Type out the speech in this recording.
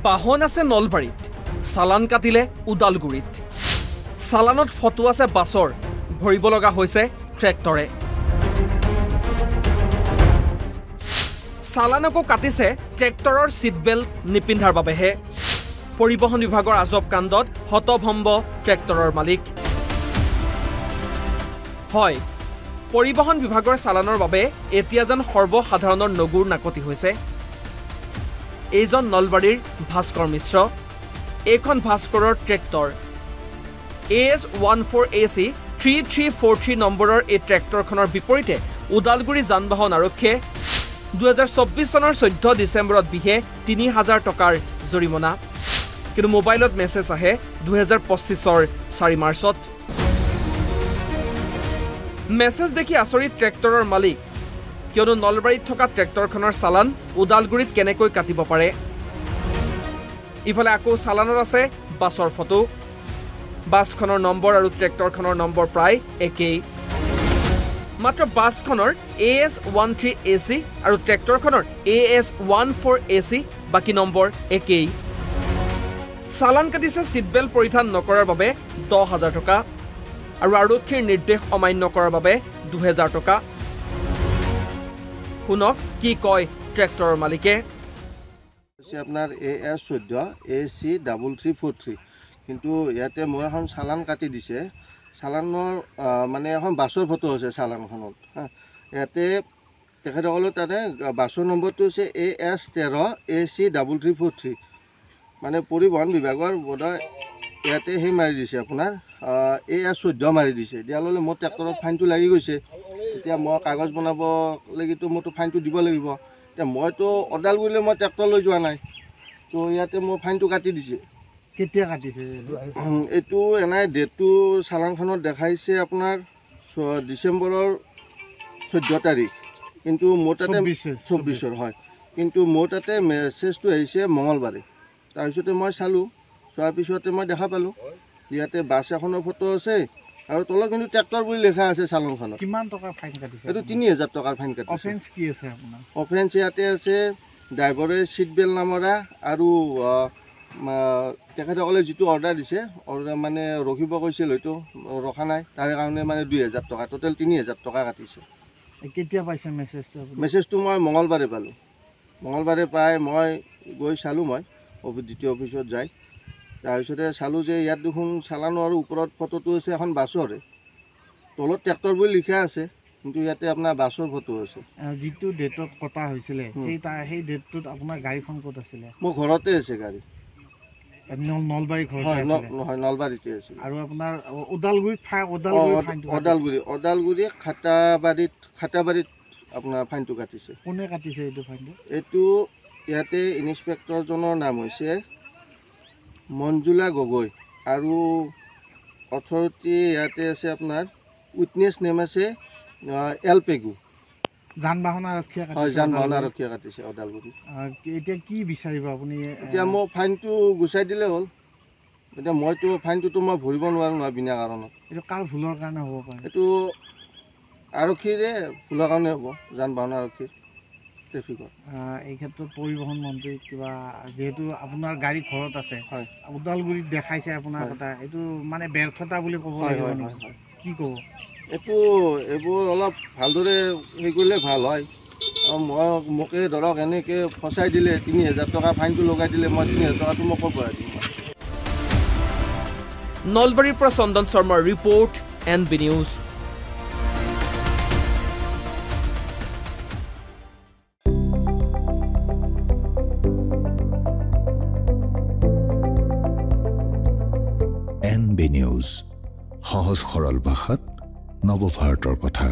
বাহন আছে নলবাৰীত, চালান কাটিলে ওদালগুৰিত। চালানত ফটো আছে বাছৰ, ভৰিব লগা হৈছে ট্ৰেক্টৰে। চালানকো কাটিছে ট্ৰেক্টৰৰ ছিট বেল্ট নিপিন্ধাৰ বাবেহে। পৰিবহণ বিভাগৰ আজব কাণ্ডত হতভম্ব ট্ৰেক্টৰৰ মালিক। হয়, পৰিবহণ বিভাগৰ চালানৰ বাবে এতিয়া যেন সৰ্বসাধাৰণৰ নগুৰ নাকতি হৈছে। এইজন নলবাৰীৰ ভাস্কৰ মিশ্ৰ। এইখন ভাস্কৰৰ ট্ৰেক্টৰ। AS14AC 3343 নম্বৰৰ এই ট্ৰেক্টৰখনৰ বিপৰীতে ওদালগুৰি যান বাহন আৰক্ষীয়ে 2024 চনৰ 14 ডিচেম্বৰত বিহে 3000 টকাৰ জৰিমনা। কিন্তু মোবাইলত মেছেজ আহে 2025 4 মাৰ্চত। মেছেজ দেখি আচৰিত ট্ৰেক্টৰৰ মালিক, কিয়নো নলবাৰীত থকা ট্ৰেক্টৰখনৰ চালান ওদালগুৰিত কেনেকৈ কাটিব পাৰে। ইফালে আকৌ চালানত আছে বাছৰ ফটো। বাছখনৰ নম্বৰ আৰু ট্ৰেক্টৰখনৰ নম্বৰ প্ৰায় একেই। মাত্ৰ বাছখনৰ AS13AC আৰু ট্ৰেক্টৰখনৰ AS14AC বাকী নম্বৰ একেই। চালান কাটিছে ছিট বেল্ট পৰিধান নকৰাৰ বাবে 10,000 টকা আৰু আৰক্ষীৰ নিৰ্দেশ অমান্য কৰাৰ বাবে 2,000 টকা। শুনক কি কয় ট্ৰেক্টৰৰ মালিকে। আপোনাৰ AS14AC3343, কিন্তু ইয়াতে মই এখন চালান কাটি দিছে। চালানৰ মানে এখন বাছৰ ফটো আছে চালানখনত। ইয়াতে তেখেতসকলৰ তাতে বাছৰ নম্বৰটো হৈছে AS13AC3343। মানে পৰিবহণ বিভাগৰ বোধহয় ইয়াতে সেই মাৰি দিছে, আপোনাৰ AS14 মাৰি দিছে। দিয়াৰ লগে মোৰ ট্ৰেক্টৰত ফাইনটো লাগি গৈছে। এতিয়া মই কাগজ বনাব লাগিতো মোৰতো ফাইনটো দিব লাগিব। এতিয়া মইতো ওদালগুৰিলৈ মই ট্ৰেক্টৰ লৈ যোৱা নাই, তো ইয়াতে মোৰ ফাইনটো কাটি দিছে। কেতিয়া কাটিছে এইটো? এনাই ডেটটো চালানখনত দেখাইছে আপোনাৰ ডিচেম্বৰৰ 14 তাৰিখ, কিন্তু মোৰ তাতে 24 হয়, কিন্তু মোৰ তাতে মেছেজটো আহিছে মঙলবাৰে। তাৰপিছতে মই চালোঁ, চোৱাৰ পিছতে মই দেখা পালোঁ ইয়াতে বাছ এখনৰ ফটো আছে আৰু তলত কিন্তু ট্ৰেক্টৰ বুলি লিখা আছে চালানখনত। কিমান টকাৰ ফাইন কাটিছে? এইটো 3000 টকাৰ ফাইন কাটিছে। অফেন্স কি আছে আপোনাৰ? অফেন্স ইয়াতে আছে ড্ৰাইভাৰে ছিট বেল্ট নামৰা আৰু তেখেতসকলে যিটো অৰ্ডাৰ দিছে, অৰ্ডাৰ মানে ৰখিব কৈছিল, হয়তো ৰখা নাই, তাৰে কাৰণে মানে 2,000 টকা, টোটেল 3000 টকা কাটিছে। কেতিয়া পাইছে মেছেজটো? মেছেজটো মই মঙলবাৰে পালোঁ। মঙলবাৰে পাই মই গৈ চালোঁ, মই দ্বিতীয় অফিচত যাই তাৰপিছতে চালোঁ যে ইয়াত দেখোন চালানো আৰু ওপৰত ফটোটো আছে এখন বাছৰে, তলত ট্ৰেক্টৰ বুলি লিখা আছে, কিন্তু ইয়াতে আপোনাৰ বাছৰ ফটো আছে। যিটো ডেটত কটা হৈছিলে সেই ডেটটোত আপোনাৰ গাড়ীখন ক'ত আছিলে? মোৰ ঘৰতে আছে গাড়ী। নলবাৰী ঘৰ? নহয়, নলবাৰীতে আছে। আৰু আপোনাৰ ওদালগুৰিত ওদালগুৰি খাটাবাৰীত আপোনাৰ ফাইনটো কাটিছে। কোনে কাটিছে এইটো ফাইনটো? এইটো ইয়াতে ইনস্পেক্টৰজনৰ নাম হৈছে মঞ্জুলা গগৈ আৰু অথৰিটি ইয়াতে আছে আপোনাৰ উইটনেছ নেম আছে এল পেগু। যান বাহন আৰক্ষীয়ে কাটিছে? হয়, যান বাহন আৰক্ষীয়ে কাটিছে ওদালগুৰি। এতিয়া কি বিচাৰিব আপুনি? এতিয়া মই ফাইনটো গুচাই দিলে হ'ল। এতিয়া মইতো ফাইনটোতো মই ভৰিব নোৱাৰোঁ নহয় বিনা কাৰণত। এইটো কাৰ ভুলৰ কাৰণে হ'ব পাৰে? এইটো আৰক্ষীৰে ভুলৰ কাৰণে হ'ব, যান বাহন আৰক্ষীৰ ট্ৰেফিকৰ। এই ক্ষেত্ৰত পৰিবহণ মন্ত্ৰী কিবা, যিহেতু আপোনাৰ গাড়ী ঘৰত আছে, হয়, ওদালগুৰিত দেখাইছে আপোনাৰ কথা, এইটো মানে ব্যৰ্থতা বুলি ক'ব লাগিব নেকি? কি ক'ব? এইবোৰ অলপ ভালদৰে হেৰি কৰিলে ভাল হয়। মোকে ধৰক এনেকৈ ফচাই দিলে, 3000 টকা ফাইনটো লগাই দিলে, মই 3000 টকাটো মই ক'ৰ পৰা দিম? নলবাৰীৰ পৰা চন্দন শৰ্মাৰ report, NB news. NB news, সহজ সৰল ভাষাত নৱভাৰতৰ কথা।